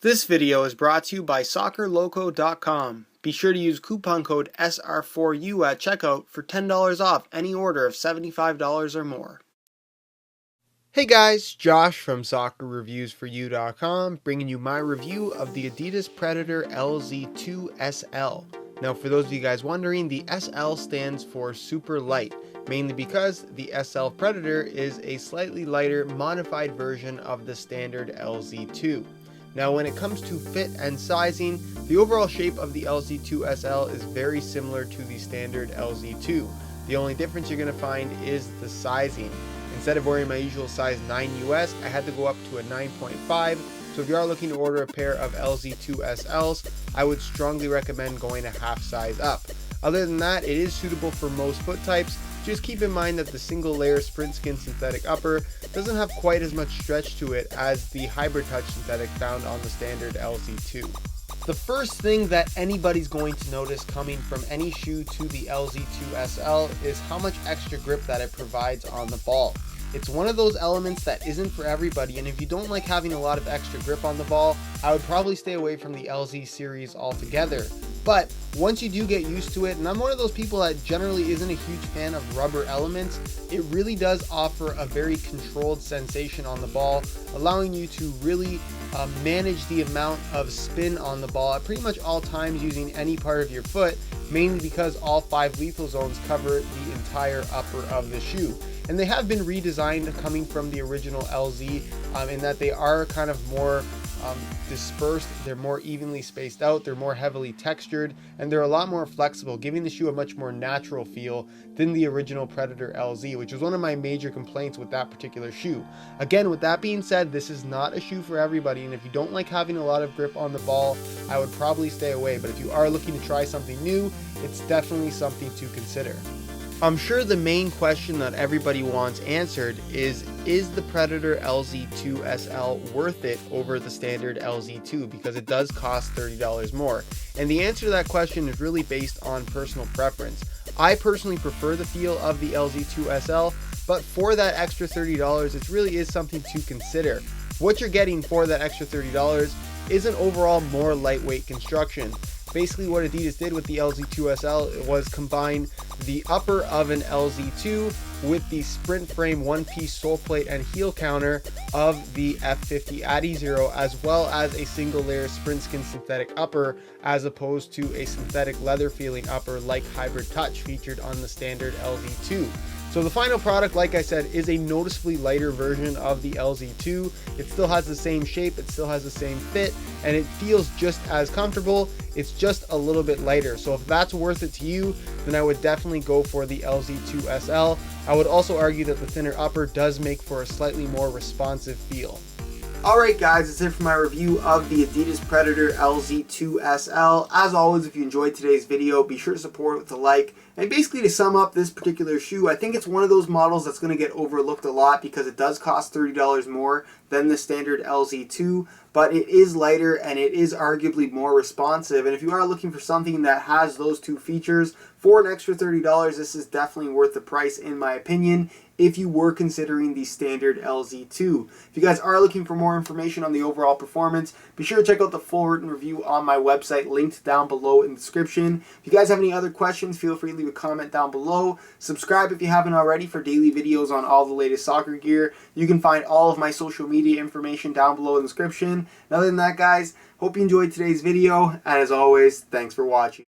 This video is brought to you by SoccerLoco.com. Be sure to use coupon code SR4U at checkout for $10 off any order of $75 or more. Hey guys, Josh from SoccerReviewsForYou.com bringing you my review of the Adidas Predator LZ2 SL. Now for those of you guys wondering, the SL stands for super light, mainly because the SL Predator is a slightly lighter, modified version of the standard LZ2. Now when it comes to fit and sizing, the overall shape of the LZ2 SL is very similar to the standard LZ2. The only difference you're going to find is the sizing. Instead of wearing my usual size 9 US, I had to go up to a 9.5. So if you are looking to order a pair of LZ2 SLs, I would strongly recommend going a half size up. Other than that, it is suitable for most foot types. Just keep in mind that the single layer sprint skin synthetic upper doesn't have quite as much stretch to it as the hybrid touch synthetic found on the standard LZ2. The first thing that anybody's going to notice coming from any shoe to the LZ2 SL is how much extra grip that it provides on the ball. It's one of those elements that isn't for everybody, and if you don't like having a lot of extra grip on the ball, I would probably stay away from the LZ series altogether. But once you do get used to it, and I'm one of those people that generally isn't a huge fan of rubber elements, it really does offer a very controlled sensation on the ball, allowing you to really manage the amount of spin on the ball at pretty much all times using any part of your foot, mainly because all 5 lethal zones cover the entire upper of the shoe. And they have been redesigned coming from the original LZ in that they are kind of more dispersed, they're more evenly spaced out, they're more heavily textured, and they're a lot more flexible, giving the shoe a much more natural feel than the original Predator LZ, which was one of my major complaints with that particular shoe. Again, with that being said, this is not a shoe for everybody, and if you don't like having a lot of grip on the ball, I would probably stay away. But if you are looking to try something new, it's definitely something to consider. I'm sure the main question that everybody wants answered is the Predator LZ2 SL worth it over the standard LZ2, because it does cost $30 more? And the answer to that question is really based on personal preference. I personally prefer the feel of the LZ2 SL, but for that extra $30, it really is something to consider. What you're getting for that extra $30 is an overall more lightweight construction. Basically what Adidas did with the LZ2 SL was combine the upper of an LZ2 with the sprint frame one-piece sole plate and heel counter of the F50 Adizero, as well as a single layer sprint skin synthetic upper, as opposed to a synthetic leather feeling upper like hybrid touch featured on the standard LZ2. So the final product, like I said, is a noticeably lighter version of the LZ2. It still has the same shape, it still has the same fit, and it feels just as comfortable. It's just a little bit lighter. So if that's worth it to you, then I would definitely go for the LZ2 SL. I would also argue that the thinner upper does make for a slightly more responsive feel. Alright guys, that's it for my review of the Adidas Predator LZ2 SL. As always, if you enjoyed today's video, be sure to support it with a like. And basically, to sum up this particular shoe, I think it's one of those models that's going to get overlooked a lot because it does cost $30 more than the standard LZ2, but it is lighter and it is arguably more responsive. And if you are looking for something that has those two features for an extra $30, this is definitely worth the price in my opinion, if you were considering the standard LZ2. If you guys are looking for more information on the overall performance, be sure to check out the full written review on my website, linked down below in the description. If you guys have any other questions, feel free to leave a comment down below. Subscribe if you haven't already for daily videos on all the latest soccer gear. You can find all of my social media information down below in the description. And other than that, guys, hope you enjoyed today's video, and as always, thanks for watching.